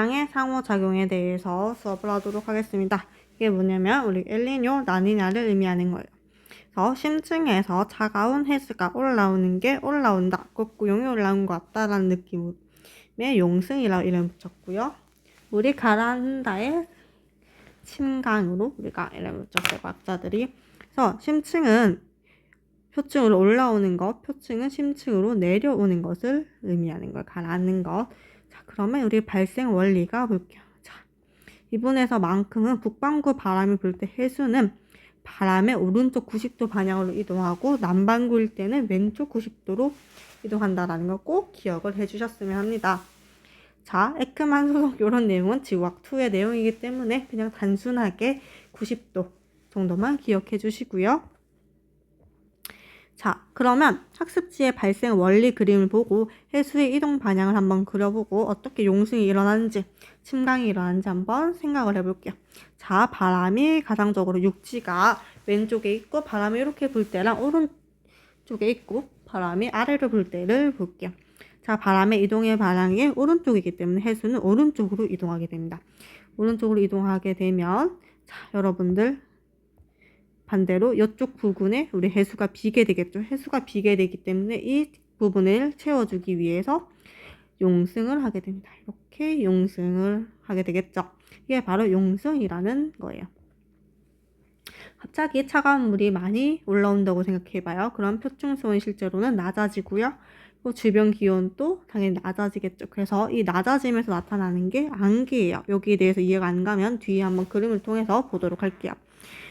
발상의 상호작용에 대해서 수업을 하도록 하겠습니다. 이게 뭐냐면 우리 엘니뇨, 라니냐를 의미하는 거예요. 그래서 심층에서 차가운 해수가 올라오는 게 올라온다, 콧구용이 올라온 것 같다라는 느낌의 용승이라고 이름 붙였고요. 물이 가라앉는다의 침강으로 우리가 이름 붙였어요, 과학자들이. 그래서 심층은 표층으로 올라오는 것, 표층은 심층으로 내려오는 것을 의미하는 거예요. 가라앉는 것. 자, 그러면 우리 발생 원리가 볼게요. 자, 이분에서만큼은 북반구 바람이 불 때 해수는 바람의 오른쪽 90도 방향으로 이동하고 남반구일 때는 왼쪽 90도로 이동한다라는 걸 꼭 기억을 해주셨으면 합니다. 자, 에크만 소속 이런 내용은 지구학2의 내용이기 때문에 그냥 단순하게 90도 정도만 기억해 주시고요. 자, 그러면 학습지의 발생 원리 그림을 보고 해수의 이동 방향을 한번 그려보고 어떻게 용승이 일어나는지, 침강이 일어나는지 한번 생각을 해볼게요. 자, 바람이 가상적으로 육지가 왼쪽에 있고 바람이 이렇게 불 때랑 오른쪽에 있고 바람이 아래로 불 때를 볼게요. 자, 바람의 이동의 방향이 오른쪽이기 때문에 해수는 오른쪽으로 이동하게 됩니다. 오른쪽으로 이동하게 되면 자, 여러분들 반대로 이쪽 부분에 우리 해수가 비게 되겠죠. 해수가 비게 되기 때문에 이 부분을 채워주기 위해서 용승을 하게 됩니다. 이렇게 용승을 하게 되겠죠. 이게 바로 용승이라는 거예요. 갑자기 차가운 물이 많이 올라온다고 생각해봐요. 그럼 표층수온이 실제로는 낮아지고요. 또 주변 기온도 당연히 낮아지겠죠. 그래서 이 낮아지면서 나타나는 게 안개예요. 여기에 대해서 이해가 안 가면 뒤에 한번 그림을 통해서 보도록 할게요.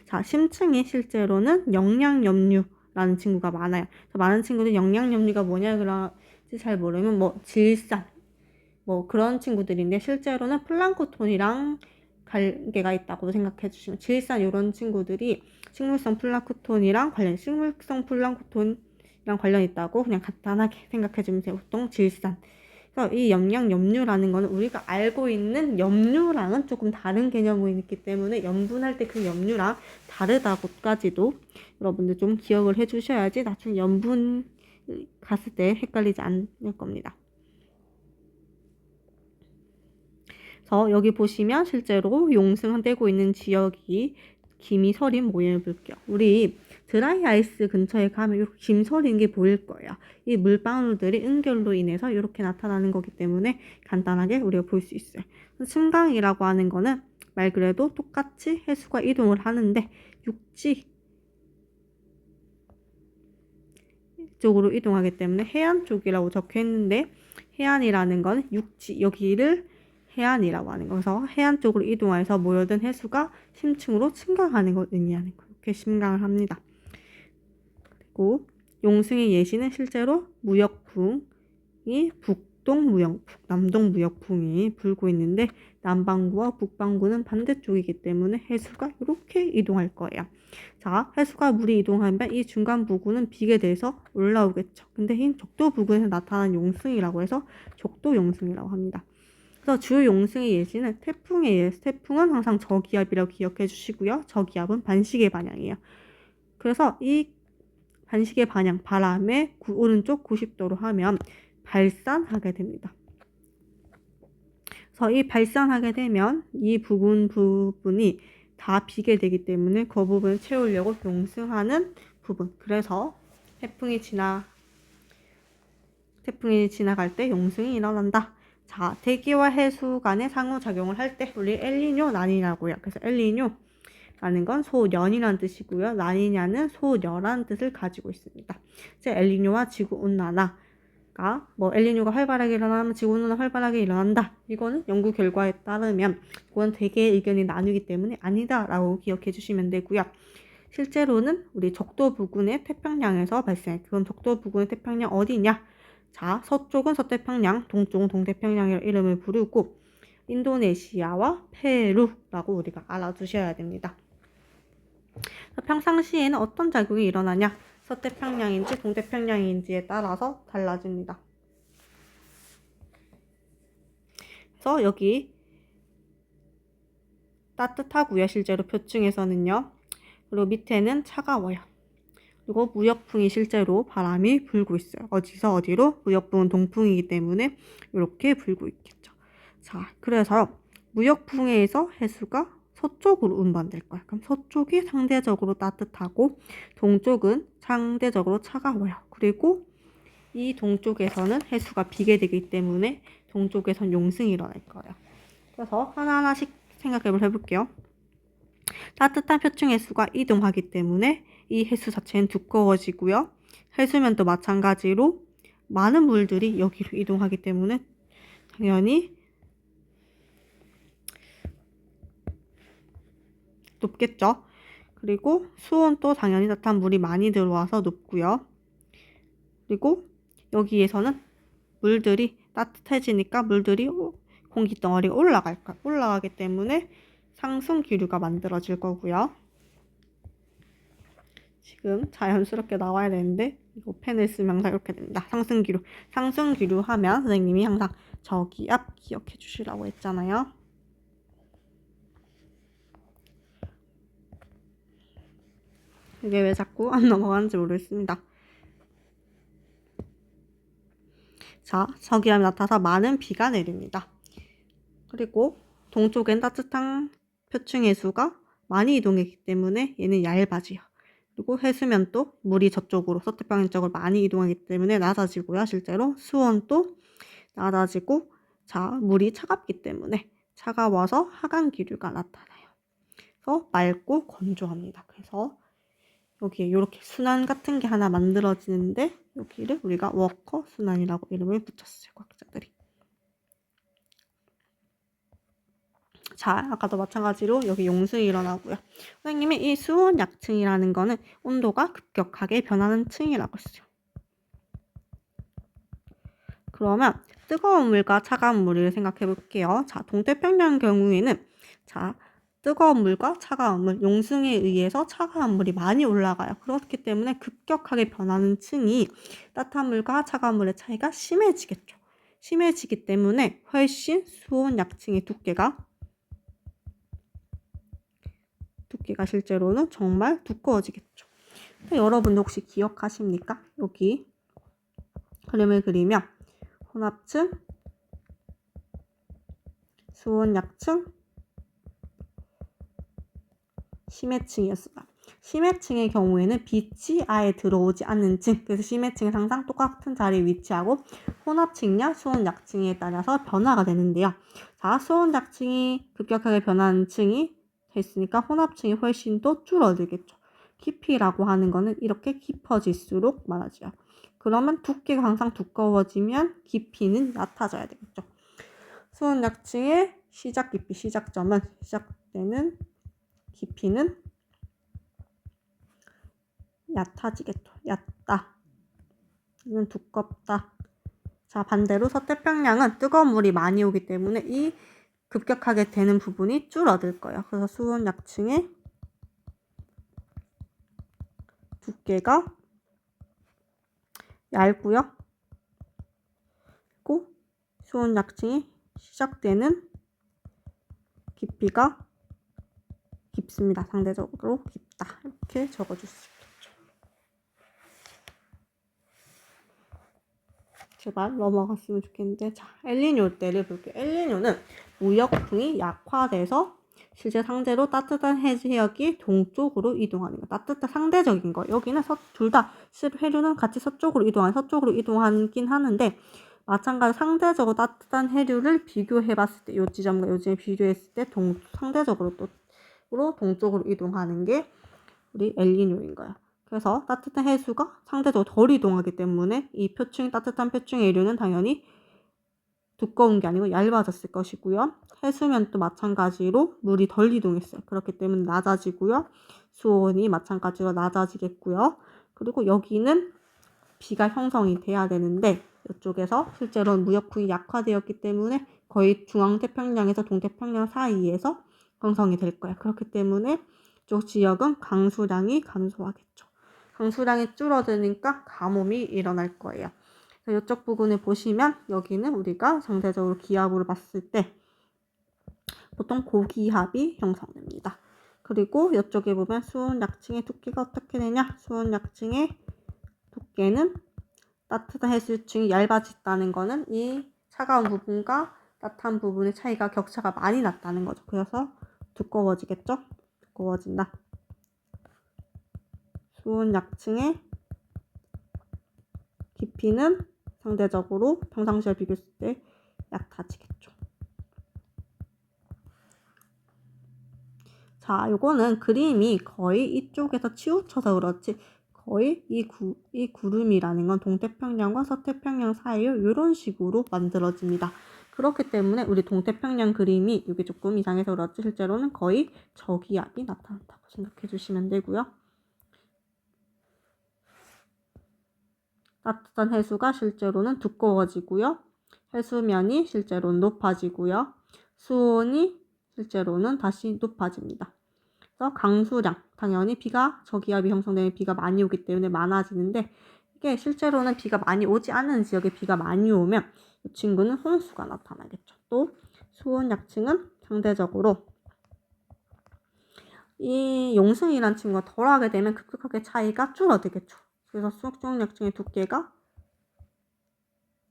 자, 심층이 실제로는 영양염류라는 친구가 많아요. 많은 친구들이 영양염류가 뭐냐 그런지 잘 모르면 뭐 질산 뭐 그런 친구들인데 실제로는 플랑크톤이랑 관계가 있다고 생각해 주시면 질산 이런 친구들이 식물성 플랑크톤이랑 관련 있다고 그냥 간단하게 생각해 주면 돼요. 보통 질산. 그래서 이 영양염류라는 거는 우리가 알고 있는 염류랑은 조금 다른 개념이 있기 때문에 염분할 때 그 염류랑 다르다고까지도 여러분들 좀 기억을 해 주셔야지 나중에 염분 갔을 때 헷갈리지 않을 겁니다. 그래서 여기 보시면 실제로 용승되고 있는 지역이 김이 서린 모양을 볼게요. 우리 드라이 아이스 근처에 가면 이렇게 김 서린 게 보일 거예요. 이 물방울들이 응결로 인해서 이렇게 나타나는 거기 때문에 간단하게 우리가 볼 수 있어요. 침강이라고 하는 거는 말 그대로 똑같이 해수가 이동을 하는데 육지 쪽으로 이동하기 때문에 해안 쪽이라고 적혀 있는데 해안이라는 건 육지, 여기를 해안이라고 하는 거서 해안 쪽으로 이동해서 모여든 해수가 심층으로 침강하는 걸 의미하는 거예요. 이렇게 침강을 합니다. 그리고 용승의 예시는 실제로 무역풍이 북동무역풍, 남동무역풍이 불고 있는데 남반구와 북반구는 반대쪽이기 때문에 해수가 이렇게 이동할 거예요. 자, 해수가 물이 이동하면 이 중간 부근은 비게 돼서 올라오겠죠. 근데 이 적도 부근에서 나타난 용승이라고 해서 적도 용승이라고 합니다. 그래서 주 용승의 예시는 태풍에 의해서 태풍은 항상 저기압이라고 기억해 주시고요. 저기압은 반시계 방향이에요. 그래서 이 반시계 방향 바람의 오른쪽 90도로 하면 발산하게 됩니다. 그래서 이 발산하게 되면 이 부분이 다 비게 되기 때문에 그 부분을 채우려고 용승하는 부분. 그래서 태풍이 지나갈 때 용승이 일어난다. 자, 대기와 해수 간의 상호작용을 할 때 우리 엘니뇨, 라니냐고요. 그래서 엘니뇨라는 건 소년이라는 뜻이고요. 라니냐는 소녀라는 뜻을 가지고 있습니다. 이제 엘니뇨와 지구온난화가 뭐 엘니뇨가 활발하게 일어나면 지구온난화 활발하게 일어난다. 이거는 연구 결과에 따르면 그건 되게 의견이 나누기 때문에 아니다라고 기억해 주시면 되고요. 실제로는 우리 적도 부근의 태평양에서 발생해. 그럼 적도 부근의 태평양 어디냐? 자, 서쪽은 서태평양, 동쪽은 동태평양이라는 이름을 부르고 인도네시아와 페루라고 우리가 알아두셔야 됩니다. 평상시에는 어떤 작용이 일어나냐? 서태평양인지 동태평양인지에 따라서 달라집니다. 그래서 여기 따뜻하고요. 실제로 표층에서는요. 그리고 밑에는 차가워요. 그리고 무역풍이 실제로 바람이 불고 있어요. 어디서 어디로? 무역풍은 동풍이기 때문에 이렇게 불고 있겠죠. 자, 그래서 무역풍해에서 해수가 서쪽으로 운반될 거야. 그럼 서쪽이 상대적으로 따뜻하고 동쪽은 상대적으로 차가워요. 그리고 이 동쪽에서는 해수가 비게 되기 때문에 동쪽에선 용승이 일어날 거예요. 그래서 하나하나씩 생각을 해볼게요. 따뜻한 표층 해수가 이동하기 때문에 이 해수 자체는 두꺼워지고요. 해수면도 마찬가지로 많은 물들이 여기로 이동하기 때문에 당연히 높겠죠. 그리고 수온도 당연히 따뜻한 물이 많이 들어와서 높고요. 그리고 여기에서는 물들이 따뜻해지니까 물들이 공기 덩어리가 올라가기 때문에 상승 기류가 만들어질 거고요. 지금 자연스럽게 나와야 되는데 이거 펜을 쓰면 항상 이렇게 됩니다. 상승 기류. 상승 기류 하면 선생님이 항상 저기 앞 기억해 주시라고 했잖아요. 이게 왜 자꾸 안 넘어가는지 모르겠습니다. 자, 저기압이 나타나서 많은 비가 내립니다. 그리고 동쪽엔 따뜻한 표층 해수가 많이 이동했기 때문에 얘는 얇아져요. 그리고 해수면도 물이 저쪽으로 서태평양 쪽으로 많이 이동하기 때문에 낮아지고요. 실제로 수온도 낮아지고 자, 물이 차갑기 때문에 차가워서 하강 기류가 나타나요. 그래서 맑고 건조합니다. 그래서 여기에 이렇게 순환 같은 게 하나 만들어지는데 여기를 우리가 워커 순환이라고 이름을 붙였어요. 과학자들이. 자, 아까도 마찬가지로 여기 용승이 일어나고요. 선생님이 이 수온 약층이라는 거는 온도가 급격하게 변하는 층이라고 했어요. 그러면 뜨거운 물과 차가운 물을 생각해 볼게요. 자, 동태평양 경우에는 자, 뜨거운 물과 차가운 물, 용승에 의해서 차가운 물이 많이 올라가요. 그렇기 때문에 급격하게 변하는 층이 따뜻한 물과 차가운 물의 차이가 심해지겠죠. 심해지기 때문에 훨씬 수온 약층의 두께가 실제로는 정말 두꺼워지겠죠. 여러분도 혹시 기억하십니까? 여기 그림을 그리면 혼합층, 수온 약층, 심해층이었어요. 심해층의 경우에는 빛이 아예 들어오지 않는 층, 그래서 심해층은 항상 똑같은 자리에 위치하고 혼합층이냐 수온 약층에 따라서 변화가 되는데요. 자, 수온 약층이 급격하게 변하는 층이 됐으니까 혼합층이 훨씬 더 줄어들겠죠. 깊이라고 하는 거는 이렇게 깊어질수록 많아져요. 그러면 두께가 항상 두꺼워지면 깊이는 얕아져야 되겠죠. 수온 약층의 시작 깊이, 시작점은 시작되는 깊이는 얕아지겠죠. 얕다. 이는 두껍다. 자, 반대로 서태평양은 뜨거운 물이 많이 오기 때문에 이 급격하게 되는 부분이 줄어들 거예요. 그래서 수온 약층의 두께가 얇고요. 그리고 수온 약층이 시작되는 깊이가 깊습니다. 상대적으로 깊다. 이렇게 적어줄 수 있겠죠. 제발 넘어갔으면 좋겠는데 자, 엘니뇨 때를 볼게요. 엘니뇨는 무역풍이 약화돼서 실제 상대로 따뜻한 해역이 동쪽으로 이동하는 거. 따뜻한 상대적인 거. 여기는 둘 다 해류는 같이 서쪽으로 이동하긴 하는데 마찬가지로 상대적으로 따뜻한 해류를 비교해봤을 때 이 지점과 이 지점을 비교했을 때 상대적으로 동쪽으로 이동하는 게 우리 엘니뇨인 거야. 그래서 따뜻한 해수가 상대적으로 덜 이동하기 때문에 이 따뜻한 표층의 해류는 당연히 두꺼운 게 아니고 얇아졌을 것이고요. 해수면도 마찬가지로 물이 덜 이동했어요. 그렇기 때문에 낮아지고요. 수온이 마찬가지로 낮아지겠고요. 그리고 여기는 비가 형성이 돼야 되는데 이쪽에서 실제로는 무역풍이 약화되었기 때문에 거의 중앙태평양에서 동태평양 사이에서 형성이 될 거야. 그렇기 때문에 이쪽 지역은 강수량이 감소하겠죠. 강수량이 줄어드니까 가뭄이 일어날 거예요. 이쪽 부분을 보시면 여기는 우리가 상대적으로 기압으로 봤을 때 보통 고기압이 형성됩니다. 그리고 이쪽에 보면 수온 약층의 두께가 어떻게 되냐? 수온 약층의 두께는 따뜻한 해수층이 얇아졌다는 거는 이 차가운 부분과 따뜻한 부분의 차이가 격차가 많이 났다는 거죠. 그래서 두꺼워지겠죠? 두꺼워진다. 수온 약층의 깊이는 상대적으로 평상시와 비교했을 때 얕아지겠죠. 자, 요거는 그림이 거의 이쪽에서 치우쳐서 그렇지 거의 이 구름이라는 건 동태평양과 서태평양 사이에 이런 식으로 만들어집니다. 그렇기 때문에 우리 동태평양 그림이 이게 조금 이상해서 그렇지 실제로는 거의 저기압이 나타난다고 생각해 주시면 되고요. 따뜻한 해수가 실제로는 두꺼워지고요. 해수면이 실제로는 높아지고요. 수온이 실제로는 다시 높아집니다. 그래서 강수량, 당연히 비가 저기압이 형성되면 비가 많이 오기 때문에 많아지는데 이게 실제로는 비가 많이 오지 않는 지역에 비가 많이 오면 이 친구는 홍수가 나타나겠죠. 또 수온 약층은 상대적으로 이 용승이란 친구가 덜하게 되면 급격하게 차이가 줄어들겠죠. 그래서 수온 약층의 두께가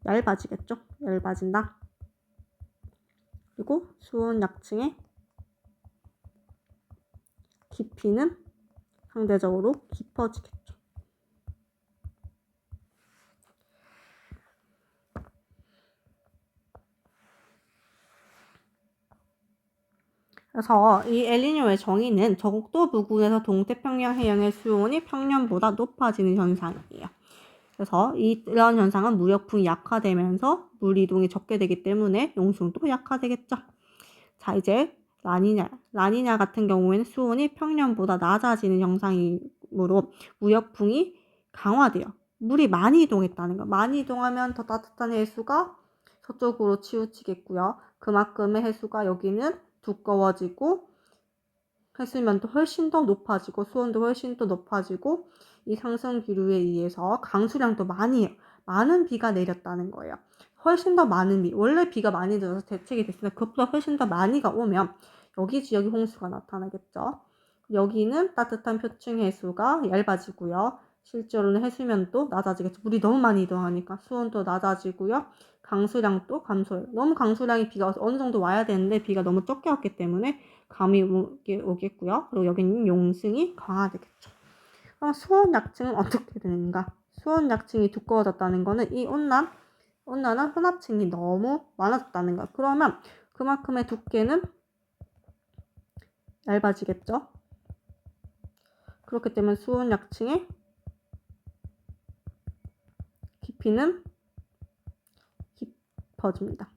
얇아지겠죠. 얇아진다. 그리고 수온 약층의 깊이는 상대적으로 깊어지겠죠. 그래서 이 엘니뇨의 정의는 적도 부근에서 동태평양 해양의 수온이 평년보다 높아지는 현상이에요. 그래서 이런 현상은 무역풍이 약화되면서 물 이동이 적게 되기 때문에 용승도 약화되겠죠. 자, 이제 라니냐 같은 경우에는 수온이 평년보다 낮아지는 현상이므로 무역풍이 강화돼요. 물이 많이 이동했다는 거. 많이 이동하면 더 따뜻한 해수가 서쪽으로 치우치겠고요. 그만큼의 해수가 여기는 두꺼워지고 해수면도 훨씬 더 높아지고 수온도 훨씬 더 높아지고 이 상승 기류에 의해서 강수량도 많은 비가 내렸다는 거예요. 훨씬 더 많은 비, 원래 비가 많이 들어서 대책이 됐으나 그것보다 훨씬 더 많이가 오면 여기 지역이 홍수가 나타나겠죠. 여기는 따뜻한 표층 해수가 얇아지고요. 실제로는 해수면도 낮아지겠죠. 물이 너무 많이 이동하니까 수온도 낮아지고요. 강수량도 감소해요. 너무 강수량이 비가 어느 정도 와야 되는데 비가 너무 적게 왔기 때문에 감이 오겠고요. 그리고 여기는 용승이 강화되겠죠. 그럼 수온 약층은 어떻게 되는가? 수온 약층이 두꺼워졌다는 거는 이 온난한 혼합층이 너무 많아졌다는 거야. 그러면 그만큼의 두께는 얇아지겠죠. 그렇기 때문에 수온 약층의 깊이는 깊어집니다.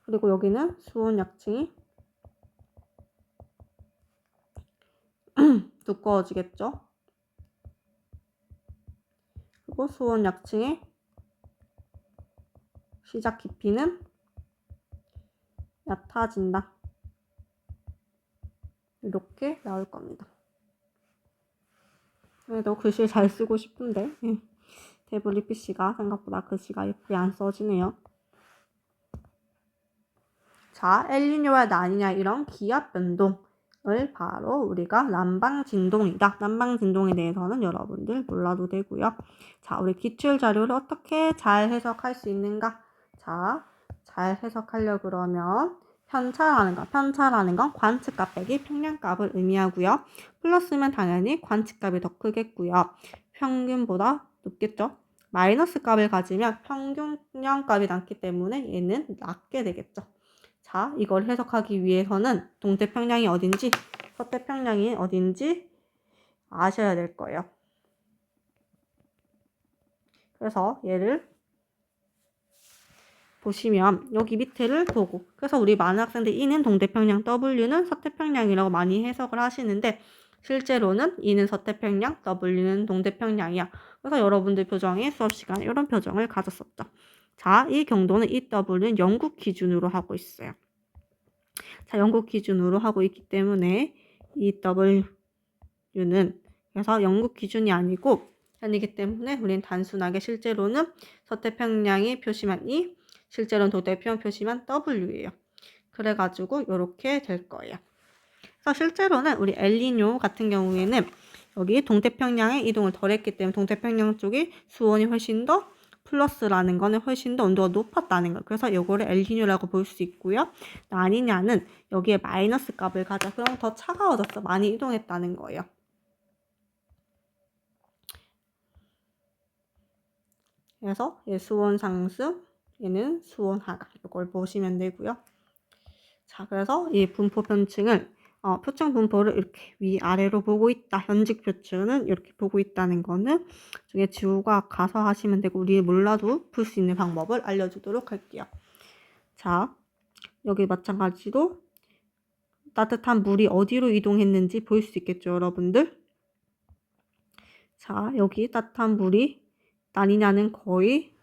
그리고 여기는 수온 약층이 두꺼워지겠죠. 그리고 수온 약층의 시작 깊이는 얕아진다. 이렇게 나올 겁니다. 그래도 글씨를 잘 쓰고 싶은데 태블릿 PC가 생각보다 글씨가 예쁘게 안 써지네요. 자, 엘니뇨와 라니냐 이런 기압 변동을 바로 우리가 남방진동이다. 남방진동에 대해서는 여러분들 몰라도 되고요. 자, 우리 기출 자료를 어떻게 잘 해석할 수 있는가? 자, 잘 해석하려 그러면 편차라는 건 관측값 빼기 평량값을 의미하고요. 플러스면 당연히 관측값이 더 크겠고요. 평균보다 높겠죠. 마이너스 값을 가지면 평균량값이 낮기 때문에 얘는 낮게 되겠죠. 자, 이걸 해석하기 위해서는 동태평양이 어딘지 서태평양이 어딘지 아셔야 될 거예요. 그래서 얘를 보시면 여기 밑에를 보고 그래서 우리 많은 학생들이 E는 동태평양, W는 서태평양이라고 많이 해석을 하시는데 실제로는 E는 서태평양, W는 동태평양이야. 그래서 여러분들 표정에 수업 시간에 이런 표정을 가졌었죠. 자, 이 경도는 EW는 영국 기준으로 하고 있어요. 자, 영국 기준으로 하고 있기 때문에 EW는 그래서 영국 기준이 아니기 때문에 우리는 단순하게 실제로는 서태평양이 표시만 E, 실제로는 동태평양 표시만 W예요. 그래가지고 이렇게 될 거예요. 그래서 실제로는 우리 엘니뇨 같은 경우에는 여기 동태평양에 이동을 덜 했기 때문에 동태평양 쪽이 수온이 훨씬 더 플러스라는 거는 훨씬 더 온도가 높았다는 거예요. 그래서 요거를 엘니뇨라고 볼 수 있고요. 라니냐는 여기에 마이너스 값을 가져. 그럼 더 차가워졌어. 많이 이동했다는 거예요. 그래서 얘 수온 상승, 얘는 수온 하강. 이걸 보시면 되고요. 자, 그래서 이 분포 편층을 표층 분포를 이렇게 위아래로 보고 있다. 현직 표층은 이렇게 보고 있다는 거는 중에 지구과학 가서 하시면 되고 우리 몰라도 풀 수 있는 방법을 알려주도록 할게요. 자, 여기 마찬가지로 따뜻한 물이 어디로 이동했는지 볼 수 있겠죠, 여러분들? 자, 여기 따뜻한 물이 라니냐는 거의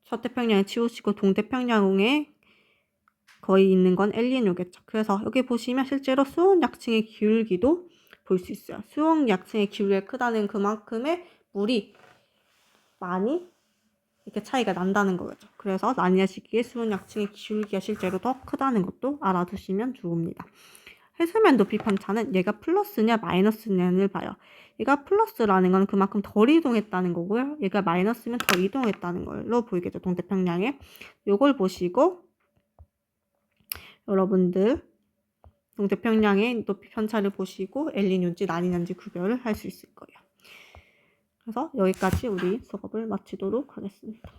서태평양에 치우치고 동태평양에 거의 있는 건 엘니뇨겠죠. 그래서 여기 보시면 실제로 수온 약층의 기울기도 볼 수 있어요. 수온 약층의 기울기가 크다는 그만큼의 물이 많이 이렇게 차이가 난다는 거죠. 그래서 라니냐 시기에 수온 약층의 기울기가 실제로 더 크다는 것도 알아두시면 좋습니다. 해수면 높이 편차는 얘가 플러스냐 마이너스냐를 봐요. 얘가 플러스라는 건 그만큼 덜 이동했다는 거고요. 얘가 마이너스면 더 이동했다는 걸로 보이겠죠. 동태평양에. 요걸 보시고 여러분들 동태평양의 높이 편차를 보시고 엘니뇨인지 라니냐인지 구별을 할 수 있을 거예요. 그래서 여기까지 우리 수업을 마치도록 하겠습니다.